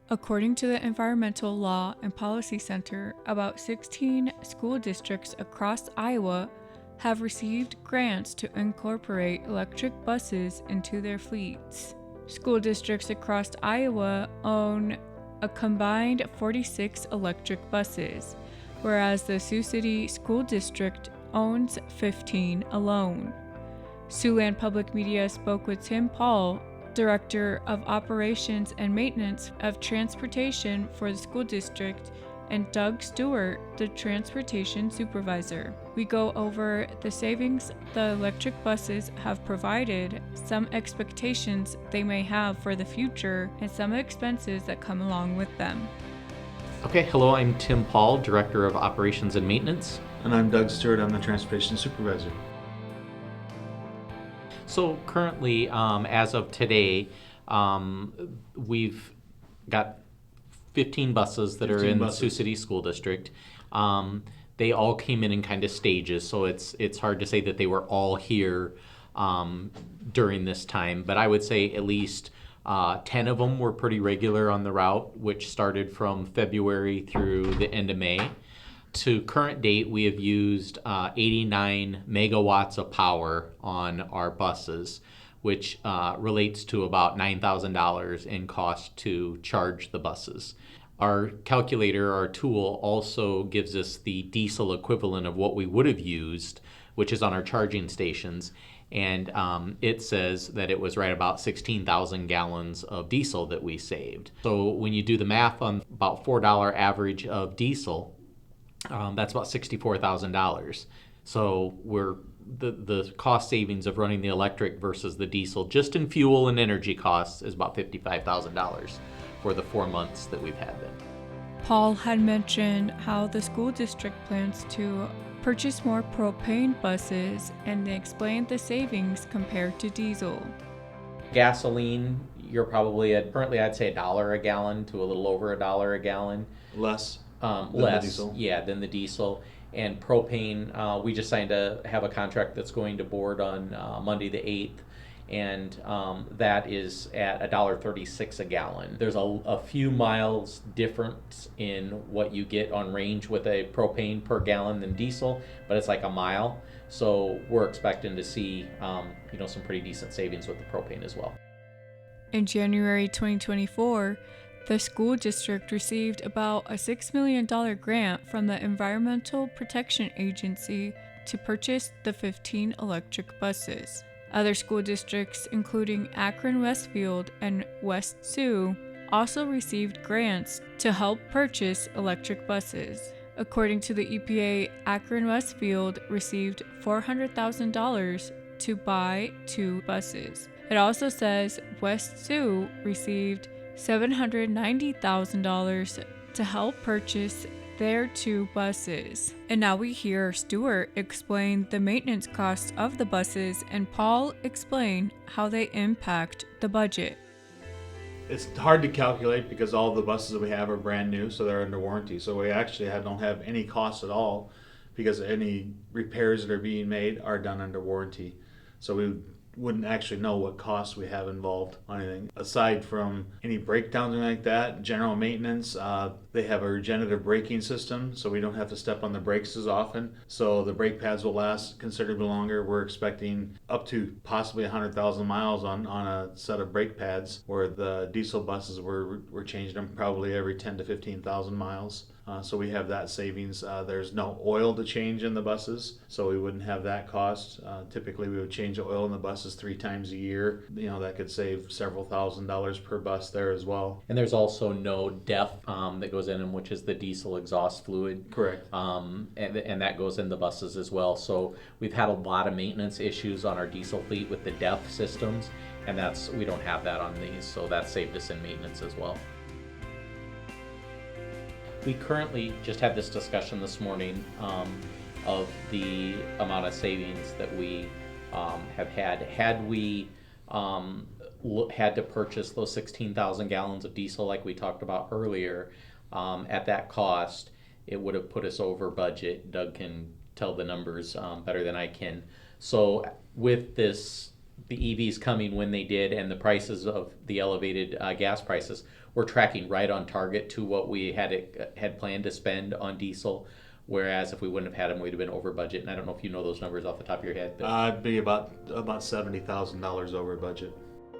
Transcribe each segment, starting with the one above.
According to the Environmental Law and Policy Center, about 16 school districts across Iowa have received grants to incorporate electric buses into their fleets. School districts across Iowa own a combined 46 electric buses, whereas the Sioux City School District owns 15 alone. Siouxland Public Media spoke with Tim Paul, Director of Operations and Maintenance of Transportation for the school district, and Doug Stewart, the Transportation Supervisor. We go over the savings the electric buses have provided, some expectations they may have for the future, and some expenses that come along with them. Okay, hello, I'm Tim Paul, Director of Operations and Maintenance. And I'm Doug Stewart, I'm the Transportation Supervisor. So currently, as of today, we've got 15 buses that are in the Sioux City School District. They all came in kind of stages, so it's hard to say that they were all here during this time, but I would say at least 10 of them were pretty regular on the route, which started from February through the end of May. To current date, we have used 89 megawatts of power on our buses, which relates to about $9,000 in cost to charge the buses. Our calculator, our tool, also gives us the diesel equivalent of what we would have used, which is on our charging stations. And it says that it was right about 16,000 gallons of diesel that we saved. So when you do the math on about $4 average of diesel, that's about $64,000. So the cost savings of running the electric versus the diesel, just in fuel and energy costs, is about $55,000 for the 4 months that we've had them. Paul had mentioned how the school district plans to purchase more propane buses, and they explained the savings compared to diesel. Gasoline, you're probably at, currently I'd say $1 a gallon to a little over $1 a gallon. Less Less, the diesel. Yeah, than the diesel. And propane, we just signed to have a contract that's going to board on Monday the 8th, and that is at $1.36 a gallon. There's a few miles difference in what you get on range with a propane per gallon than diesel, but it's like a mile. So we're expecting to see some pretty decent savings with the propane as well. In January 2024, the school district received about a $6 million grant from the Environmental Protection Agency to purchase the 15 electric buses. Other school districts, including Akron Westfield and West Sioux, also received grants to help purchase electric buses. According to the EPA, Akron Westfield received $400,000 to buy 2 buses. It also says West Sioux received $790,000 to help purchase their 2 buses. And now we hear Stewart explain the maintenance costs of the buses, and Paul explain how they impact the budget. It's hard to calculate because all the buses that we have are brand new, so they're under warranty. So we actually don't have any costs at all because any repairs that are being made are done under warranty. So we wouldn't actually know what costs we have involved on anything. Aside from any breakdowns or anything like that, general maintenance, they have a regenerative braking system, so we don't have to step on the brakes as often. So the brake pads will last considerably longer. We're expecting up to possibly 100,000 miles on a set of brake pads, where the diesel buses, we're changing them probably every 10 to 15,000 miles. So we have that savings. There's no oil to change in the buses, so we wouldn't have that cost. Typically, we would change the oil in the buses 3 times a year. That could save several $1,000s per bus there as well. And there's also no DEF that goes in, which is the diesel exhaust fluid. Correct. And that goes in the buses as well. So we've had a lot of maintenance issues on our diesel fleet with the DEF systems, and we don't have that on these, so that saved us in maintenance as well. We currently just had this discussion this morning of the amount of savings that we have had. Had we had to purchase those 16,000 gallons of diesel like we talked about earlier, at that cost, it would have put us over budget. Doug can tell the numbers better than I can. So with this, the EVs coming when they did and the prices of the elevated gas prices, we're tracking right on target to what we had planned to spend on diesel. Whereas if we wouldn't have had them, we'd have been over budget. And I don't know if you know those numbers off the top of your head. But I'd be about $70,000 over budget.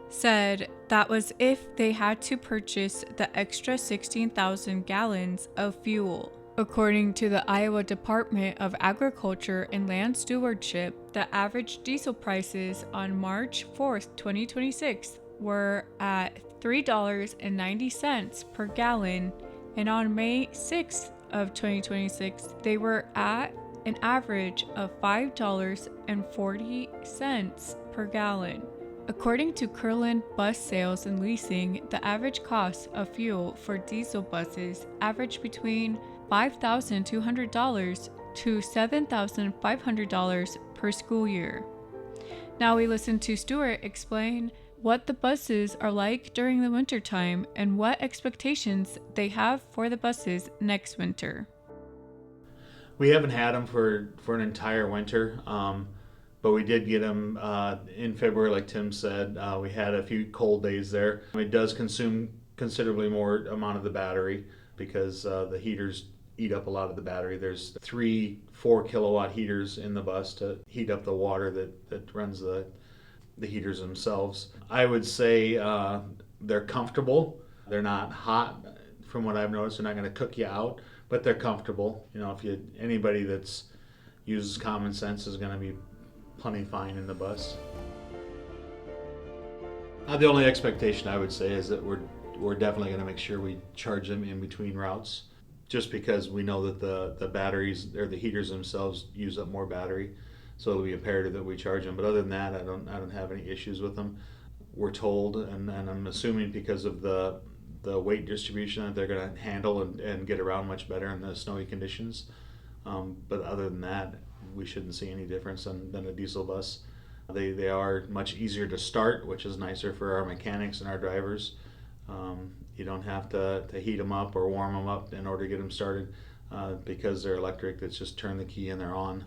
Said that was if they had to purchase the extra 16,000 gallons of fuel. According to the Iowa Department of Agriculture and Land Stewardship, the average diesel prices on March 4th, 2026 were at $3.90 per gallon, and on May 6th of 2026 they were at an average of $5.40 per gallon. According to Curlin Bus Sales and Leasing, the average cost of fuel for diesel buses averaged between $5,200 to $7,500 per school year. Now we listen to Stuart explain what the buses are like during the wintertime and what expectations they have for the buses next winter. We haven't had them for an entire winter, but we did get them in February, like Tim said. We had a few cold days there. It does consume considerably more amount of the battery because the heaters eat up a lot of the battery. There's 3 4-kilowatt heaters in the bus to heat up the water that runs the heaters themselves. I would say they're comfortable. They're not hot, from what I've noticed. They're not going to cook you out, but they're comfortable. You know, anybody that's uses common sense is going to be plenty fine in the bus. The only expectation I would say is that we're definitely going to make sure we charge them in between routes, just because we know that the batteries or the heaters themselves use up more battery, so it'll be imperative that we charge them. But other than that, I don't have any issues with them. We're told, and I'm assuming because of the weight distribution, that they're going to handle and get around much better in the snowy conditions. But other than that, we shouldn't see any difference than a diesel bus. They are much easier to start, which is nicer for our mechanics and our drivers. You don't have to heat them up or warm them up in order to get them started because they're electric. It's just turn the key and they're on.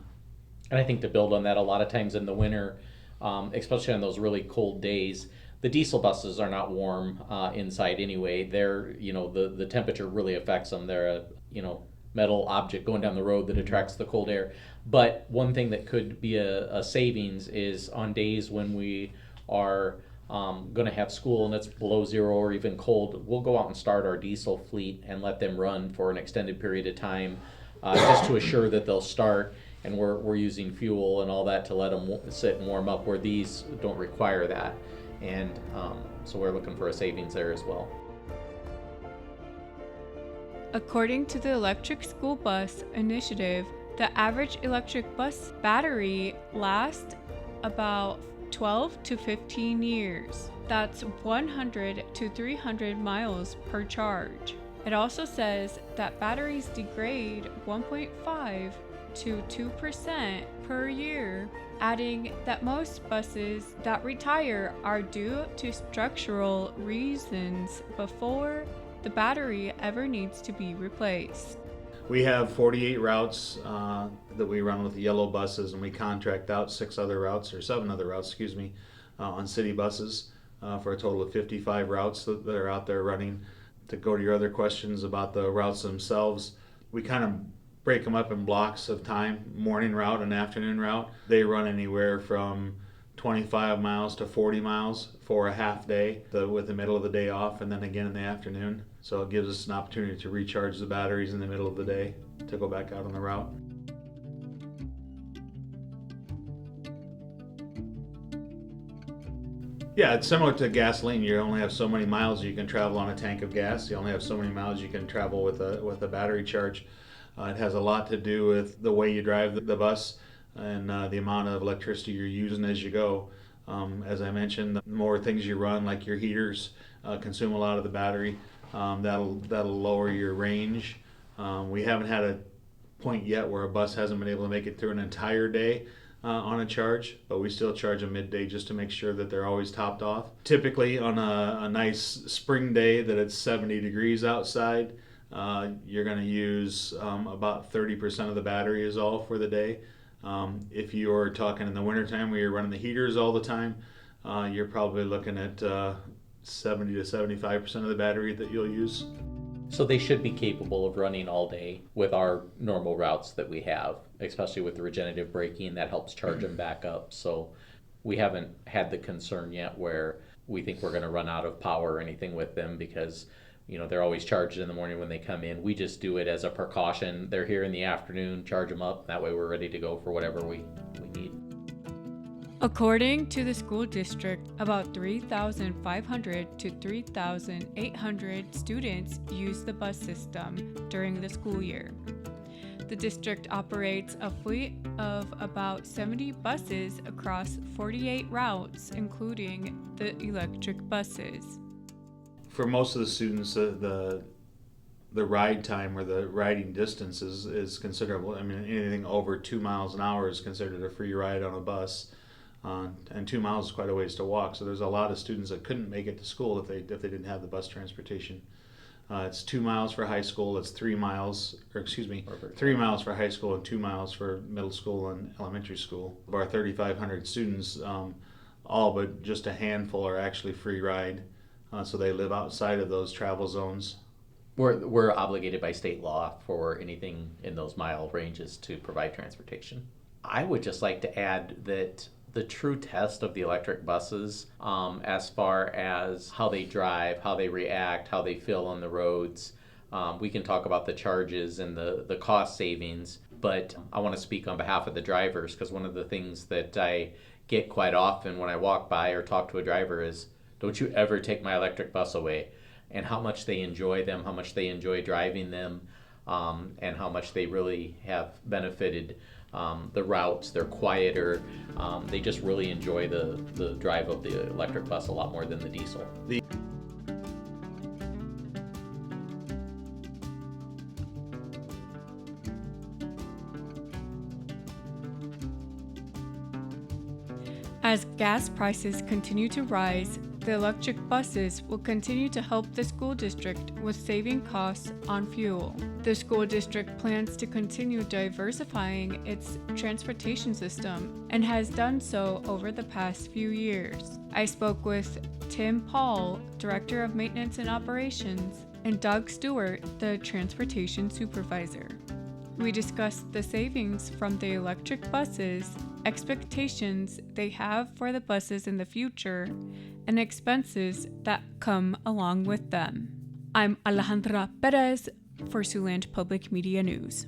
And I think to build on that, a lot of times in the winter, especially on those really cold days, the diesel buses are not warm inside anyway. They're, the temperature really affects them. They're a, metal object going down the road that attracts the cold air. But one thing that could be a savings is on days when we are going to have school and it's below zero or even cold, we'll go out and start our diesel fleet and let them run for an extended period of time just to assure that they'll start, and we're using fuel and all that to let them sit and warm up, where these don't require that. And so we're looking for a savings there as well. According to the Electric School Bus Initiative, the average electric bus battery lasts about 12 to 15 years. That's 100 to 300 miles per charge. It also says that batteries degrade 1.5 to 2% per year, adding that most buses that retire are due to structural reasons before the battery ever needs to be replaced. We have 48 routes that we run with the yellow buses, and we contract out 7 other routes, on city buses for a total of 55 routes that are out there running. To go to your other questions about the routes themselves, we kind of break them up in blocks of time, morning route and afternoon route. They run anywhere from 25 miles to 40 miles for a half day, with the middle of the day off, and then again in the afternoon. So it gives us an opportunity to recharge the batteries in the middle of the day to go back out on the route. Yeah, it's similar to gasoline. You only have so many miles you can travel on a tank of gas. You only have so many miles you can travel with a battery charge. It has a lot to do with the way you drive the bus and the amount of electricity you're using as you go. As I mentioned, the more things you run, like your heaters, consume a lot of the battery. That'll lower your range. We haven't had a point yet where a bus hasn't been able to make it through an entire day on a charge, but we still charge them midday just to make sure that they're always topped off. Typically on a nice spring day that it's 70 degrees outside, you're going to use about 30% of the battery is all for the day. If you're talking in the wintertime where you're running the heaters all the time, you're probably looking at 70 to 75% of the battery that you'll use. So they should be capable of running all day with our normal routes that we have, especially with the regenerative braking that helps charge them back up. So we haven't had the concern yet where we think we're going to run out of power or anything with them, because they're always charged in the morning when they come in. We just do it as a precaution. They're here in the afternoon, charge them up. That way we're ready to go for whatever we need. According to the school district, about 3,500 to 3,800 students use the bus system during the school year. The district operates a fleet of about 70 buses across 48 routes, including the electric buses. For most of the students, the ride time or the riding distance is considerable. I mean, anything over 2 miles an hour is considered a free ride on a bus. And 2 miles is quite a ways to walk. So there's a lot of students that couldn't make it to school if they didn't have the bus transportation. It's 2 miles for high school. It's 3 miles, 3 miles for high school and 2 miles for middle school and elementary school. Of our 3,500 students, all but just a handful are actually free ride. So they live outside of those travel zones. We're obligated by state law for anything in those mile ranges to provide transportation. I would just like to add that the true test of the electric buses, as far as how they drive, how they react, how they feel on the roads, we can talk about the charges and the cost savings, but I want to speak on behalf of the drivers, because one of the things that I get quite often when I walk by or talk to a driver is, don't you ever take my electric bus away, and how much they enjoy them, how much they enjoy driving them, and how much they really have benefited the routes. They're quieter. They just really enjoy the drive of the electric bus a lot more than the diesel. As gas prices continue to rise, the electric buses will continue to help the school district with saving costs on fuel. The school district plans to continue diversifying its transportation system and has done so over the past few years. I spoke with Tim Paul, Director of Maintenance and Operations, and Doug Stewart, the Transportation Supervisor. We discussed the savings from the electric buses, expectations they have for the buses in the future, and expenses that come along with them. I'm Alejandra Perez for Siouxland Public Media News.